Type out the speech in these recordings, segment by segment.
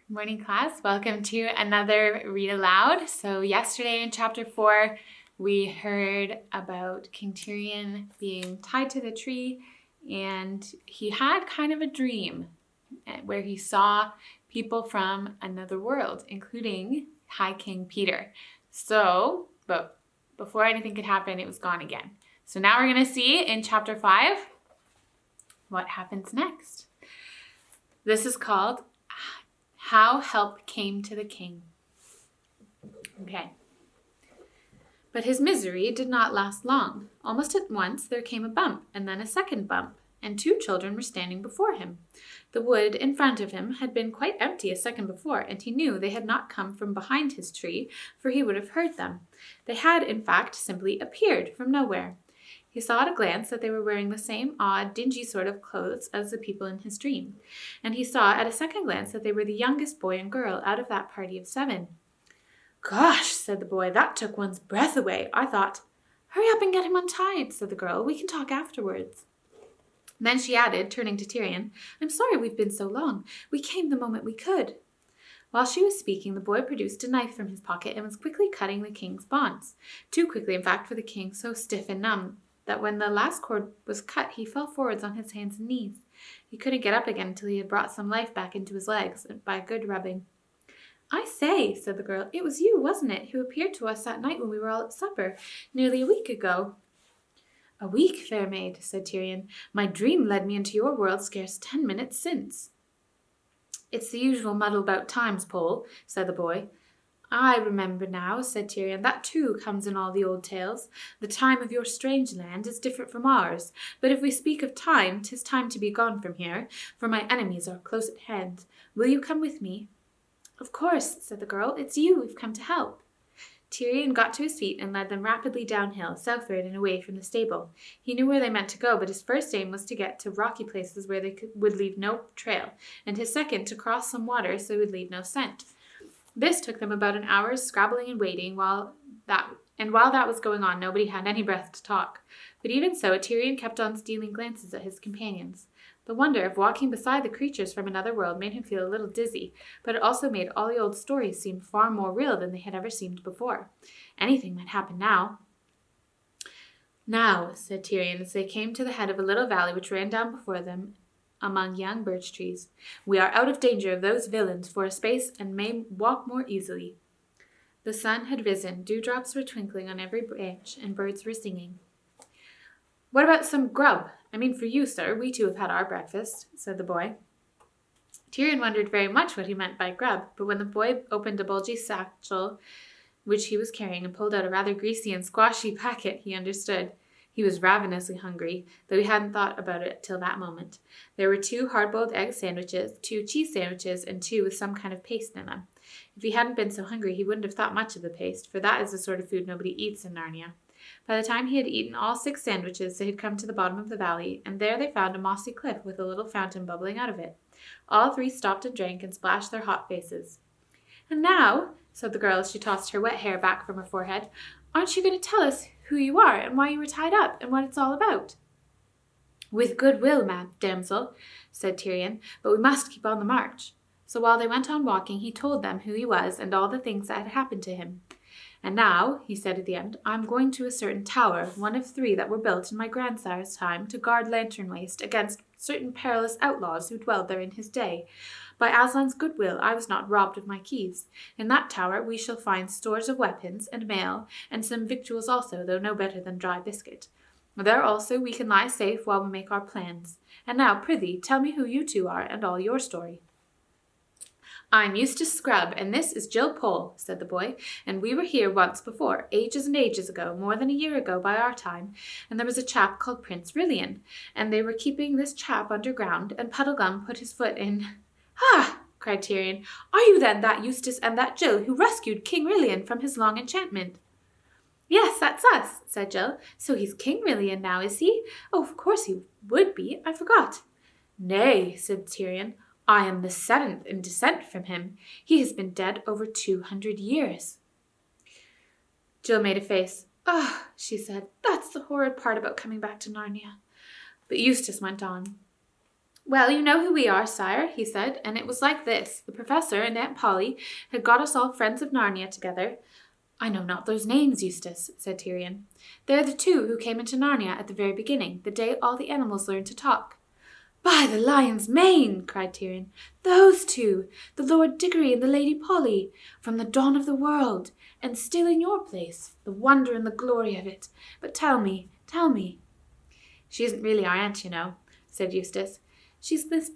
Morning class, welcome to another read aloud. So yesterday in chapter 4, we heard about King Tyrion being tied to the tree, and he had kind of a dream where he saw people from another world, including High King Peter. But before anything could happen, it was gone again. So now we're going to see in chapter 5 what happens next. This is called How Help Came to the King. Okay. But his misery did not last long. Almost at once there came a bump, and then a second bump, and 2 children were standing before him. The wood in front of him had been quite empty a second before, and he knew they had not come from behind his tree, for he would have heard them. They had, in fact, simply appeared from nowhere. He saw at a glance that they were wearing the same odd, dingy sort of clothes as the people in his dream, and he saw at a second glance that they were the youngest boy and girl out of that party of 7. "Gosh," said the boy, "that took one's breath away. I thought—" "Hurry up and get him untied," said the girl. "We can talk afterwards." Then she added, turning to Tyrion, "I'm sorry we've been so long. We came the moment we could." While she was speaking, the boy produced a knife from his pocket and was quickly cutting the king's bonds. Too quickly, in fact, for the king, so stiff and numb that when the last cord was cut, he fell forwards on his hands and knees. He couldn't get up again until he had brought some life back into his legs by a good rubbing. "I say," said the girl, "it was you, wasn't it, who appeared to us that night when we were all at supper, nearly a week ago?" "A week, fair maid," said Tyrion. "My dream led me into your world scarce 10 minutes since." "It's the usual muddle about times, Pole," said the boy. "I remember now," said Tyrion. "That too comes in all the old tales. The time of your strange land is different from ours. But if we speak of time, 'tis time to be gone from here, for my enemies are close at hand. Will you come with me?" "Of course," said the girl. "It's you we've come to help." Tyrion got to his feet and led them rapidly downhill, southward and away from the stable. He knew where they meant to go, but his first aim was to get to rocky places where they would leave no trail, and his second to cross some water so they would leave no scent. This took them about an hour's scrabbling and waiting, while that was going on, nobody had any breath to talk. But even so, Tyrion kept on stealing glances at his companions. The wonder of walking beside the creatures from another world made him feel a little dizzy, but it also made all the old stories seem far more real than they had ever seemed before. Anything might happen now. "Now," said Tyrion, as they came to the head of a little valley which ran down before them among young birch trees, "we are out of danger of those villains for a space and may walk more easily." The sun had risen, dewdrops were twinkling on every branch, and birds were singing. "What about some grub? I mean for you, sir. We too have had our breakfast," said the boy. Tyrion wondered very much what he meant by grub, but when the boy opened a bulgy satchel which he was carrying and pulled out a rather greasy and squashy packet, he understood. He was ravenously hungry, though he hadn't thought about it till that moment. There were 2 hard-boiled egg sandwiches, 2 cheese sandwiches, and 2 with some kind of paste in them. If he hadn't been so hungry, he wouldn't have thought much of the paste, for that is the sort of food nobody eats in Narnia. By the time he had eaten all 6 sandwiches, they had come to the bottom of the valley, and there they found a mossy cliff with a little fountain bubbling out of it. All 3 stopped and drank and splashed their hot faces. "And now," said the girl as she tossed her wet hair back from her forehead, "aren't you going to tell us who you are and why you were tied up and what it's all about?" "With good will, damsel," said Tyrion, "but we must keep on the march." So while they went on walking, he told them who he was and all the things that had happened to him. "And now," he said at the end, "I am going to a certain tower, one of 3 that were built in my grandsire's time to guard Lantern Waste against certain perilous outlaws who dwelled there in his day. By Aslan's good will, I was not robbed of my keys. In that tower we shall find stores of weapons and mail, and some victuals also, though no better than dry biscuit. There also we can lie safe while we make our plans. And now, prithee, tell me who you 2 are, and all your story." "I'm Eustace Scrubb, and this is Jill Pole," said the boy, "and we were here once before, ages and ages ago, more than a year ago by our time, and there was a chap called Prince Rilian, and they were keeping this chap underground, and Puddleglum put his foot in—" "Ha!" cried Tyrion. "Are you then that Eustace and that Jill who rescued King Rilian from his long enchantment?" "Yes, that's us," said Jill. "So he's King Rilian now, is he? Oh, of course he would be. I forgot." "Nay," said Tyrion. "I am the 7th in descent from him. He has been dead over 200 years. Jill made a face. "Ah," she said, "that's the horrid part about coming back to Narnia." But Eustace went on. Well, you know who we are, sire, he said, and it was like this. The professor and Aunt Polly had got us all friends of Narnia together. I know not those names, Eustace, said Tyrion. They're the two who came into Narnia at the very beginning, the day all the animals learned to talk. By the lion's mane, cried Tyrion. Those two, the Lord Diggory and the Lady Polly, from the dawn of the world, and still in your place, the wonder and the glory of it. But tell me. She isn't really our aunt, you know, said Eustace. She's Miss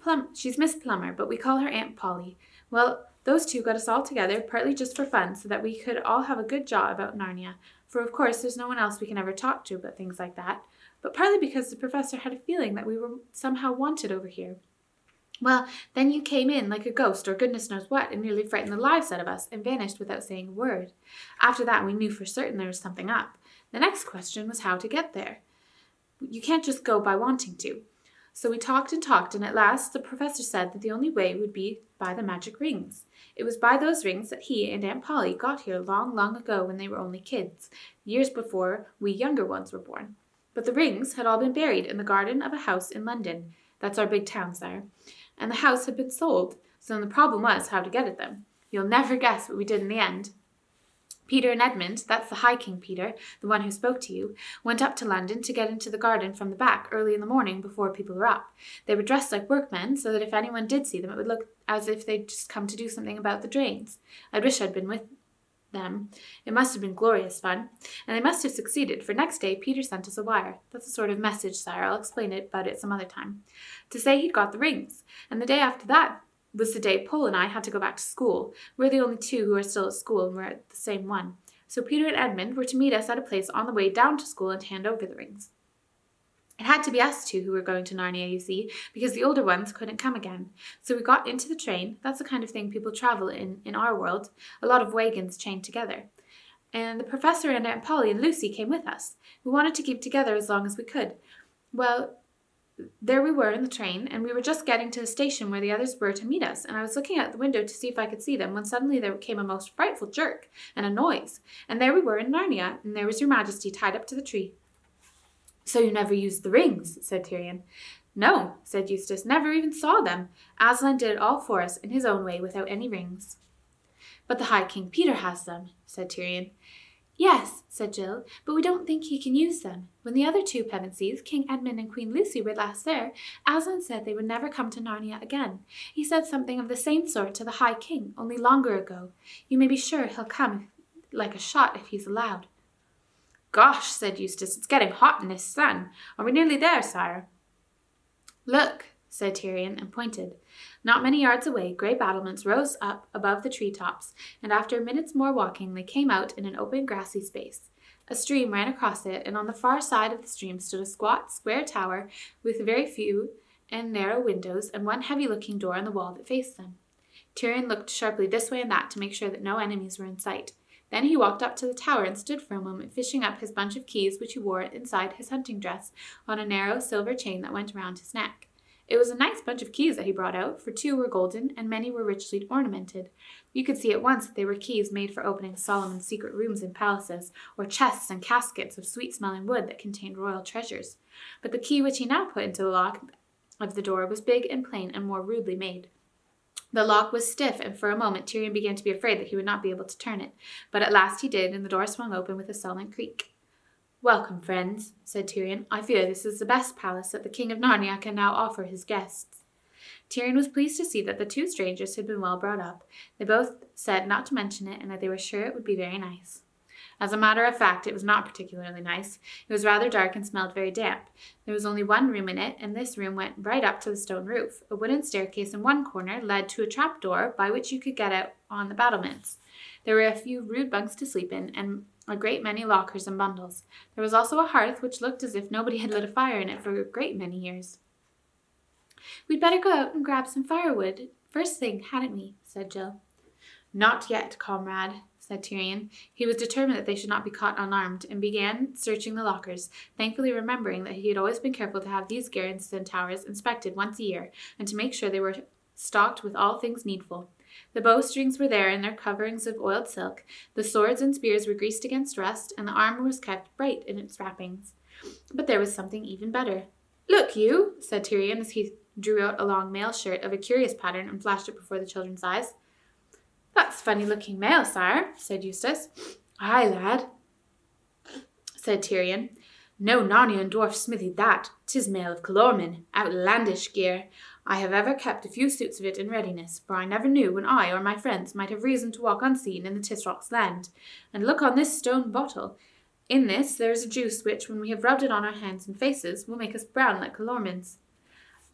Plummer, but we call her Aunt Polly. Well, those two got us all together, partly just for fun, so that we could all have a good jaw about Narnia, for of course there's no one else we can ever talk to about things like that, but partly because the professor had a feeling that we were somehow wanted over here. Well, then you came in like a ghost or goodness knows what and nearly frightened the lives out of us and vanished without saying a word. After that we knew for certain there was something up. The next question was how to get there. You can't just go by wanting to. So we talked, and at last the professor said that the only way would be by the magic rings. It was by those rings that he and Aunt Polly got here long, long ago when they were only kids, years before we younger ones were born. But the rings had all been buried in the garden of a house in London. That's our big town, sire. And the house had been sold, so then the problem was how to get at them. You'll never guess what we did in the end. Peter and Edmund, that's the High King Peter, the one who spoke to you, went up to London to get into the garden from the back early in the morning before people were up. They were dressed like workmen, so that if anyone did see them, it would look as if they'd just come to do something about the drains. I wish I'd been with them. It must have been glorious fun. And they must have succeeded, for next day Peter sent us a wire. That's a sort of message, sire. I'll explain about it some other time. To say he'd got the rings. And the day after that was the day Pole and I had to go back to school. We're the only two who are still at school, and we're at the same one. So Peter and Edmund were to meet us at a place on the way down to school and hand over the rings. It had to be us two who were going to Narnia, you see, because the older ones couldn't come again. So we got into the train. That's the kind of thing people travel in our world. A lot of wagons chained together. And the professor and Aunt Polly and Lucy came with us. We wanted to keep together as long as we could. Well, there we were in the train, and we were just getting to the station where the others were to meet us, and I was looking out the window to see if I could see them when suddenly there came a most frightful jerk and a noise, and there we were in Narnia, and there was your Majesty tied up to the tree. So you never used the rings, said Tyrion. No, said Eustace, never even saw them. Aslan did it all for us in his own way without any rings. But the High King Peter has them, said Tyrion. Yes, said Jill, but we don't think he can use them. When the other two Pevensies, King Edmund and Queen Lucy, were last there, Aslan said they would never come to Narnia again. He said something of the same sort to the High King, only longer ago. You may be sure he'll come like a shot if he's allowed. Gosh, said Eustace, it's getting hot in this sun. Are we nearly there, sire? Look, said Tyrion, and pointed. Not many yards away, grey battlements rose up above the treetops, and after a minute's more walking, they came out in an open grassy space. A stream ran across it, and on the far side of the stream stood a squat, square tower with very few and narrow windows and one heavy-looking door on the wall that faced them. Tyrion looked sharply this way and that to make sure that no enemies were in sight. Then he walked up to the tower and stood for a moment, fishing up his bunch of keys, which he wore inside his hunting dress, on a narrow silver chain that went round his neck. It was a nice bunch of keys that he brought out, for 2 were golden, and many were richly ornamented. You could see at once that they were keys made for opening Solomon's secret rooms in palaces, or chests and caskets of sweet-smelling wood that contained royal treasures. But the key which he now put into the lock of the door was big and plain and more rudely made. The lock was stiff, and for a moment Tyrion began to be afraid that he would not be able to turn it. But at last he did, and the door swung open with a sullen creak. Welcome, friends, said Tyrion. I fear this is the best palace that the King of Narnia can now offer his guests. Tyrion was pleased to see that the 2 strangers had been well brought up. They both said not to mention it, and that they were sure it would be very nice. As a matter of fact, it was not particularly nice. It was rather dark and smelled very damp. There was only one room in it, and this room went right up to the stone roof. A wooden staircase in one corner led to a trap-door by which you could get out on the battlements. There were a few rude bunks to sleep in, and a great many lockers and bundles. There was also a hearth which looked as if nobody had lit a fire in it for a great many years. We'd better go out and grab some firewood first thing, hadn't we? Said Jill. Not yet, comrade, said Tyrion. He was determined that they should not be caught unarmed, and began searching the lockers, thankfully remembering that he had always been careful to have these garrison and towers inspected once a year, and to make sure they were stocked with all things needful. The bowstrings were there in their coverings of oiled silk, the swords and spears were greased against rust, and the armor was kept bright in its wrappings. But there was something even better. Look, you, said Tyrion as he drew out a long mail shirt of a curious pattern and flashed it before the children's eyes. "That's funny-looking mail, sire," said Eustace. "Aye, lad," said Tyrion. "No Narnian dwarf smithy that. 'Tis mail of Calormen, outlandish gear. I have ever kept a few suits of it in readiness, for I never knew when I or my friends might have reason to walk unseen in the Tisrock's land. And look on this stone bottle. In this there is a juice which, when we have rubbed it on our hands and faces, will make us brown like Calormen's."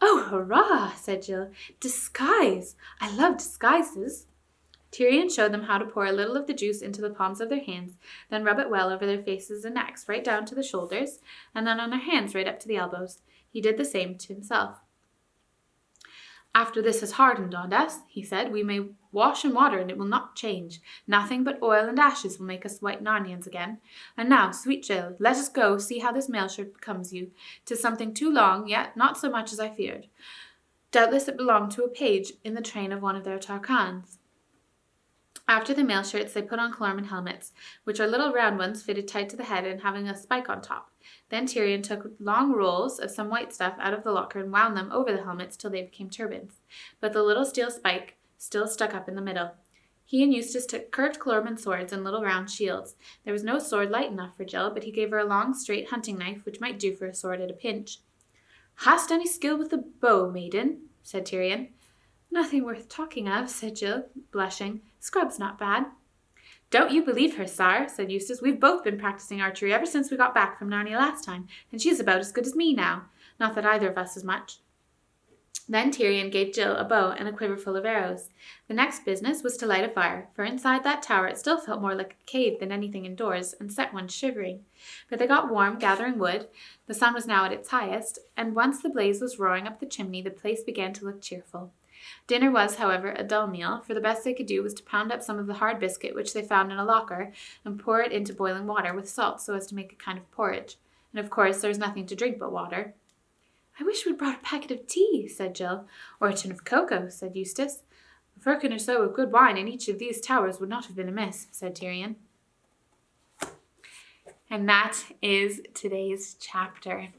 "Oh, hurrah!" said Jill. "Disguise! I love disguises." Tyrion showed them how to pour a little of the juice into the palms of their hands, then rub it well over their faces and necks, right down to the shoulders, and then on their hands right up to the elbows. He did the same to himself. "After this has hardened on us," he said, "we may wash in water and it will not change. Nothing but oil and ashes will make us white Narnians again. And now, sweet Jill, let us go see how this mail shirt becomes you. 'Tis something too long, yet not so much as I feared. Doubtless it belonged to a page in the train of one of their Tarkans." After the mail shirts, they put on Calormen helmets, which are little round ones fitted tight to the head and having a spike on top. Then Tyrion took long rolls of some white stuff out of the locker and wound them over the helmets till they became turbans, but the little steel spike still stuck up in the middle. He and Eustace took curved Calormen swords and little round shields. There was no sword light enough for Jill, but he gave her a long, straight hunting knife, which might do for a sword at a pinch. "Hast any skill with the bow, maiden?" said Tyrion. "Nothing worth talking of," said Jill, blushing. "Scrub's not bad." "Don't you believe her, sire," said Eustace. "We've both been practicing archery ever since we got back from Narnia last time, and she's about as good as me now. Not that either of us is much." Then Tyrion gave Jill a bow and a quiver full of arrows. The next business was to light a fire, for inside that tower it still felt more like a cave than anything indoors, and set one shivering. But they got warm gathering wood. The sun was now at its highest, and once the blaze was roaring up the chimney, the place began to look cheerful. Dinner was, however, a dull meal, for the best they could do was to pound up some of the hard biscuit which they found in a locker and pour it into boiling water with salt so as to make a kind of porridge. And of course there was nothing to drink but water. "I wish we'd brought a packet of tea," said Jill. "Or a tin of cocoa," said Eustace. "A firkin or so of good wine in each of these towers would not have been amiss," said Tyrion. And that is today's chapter.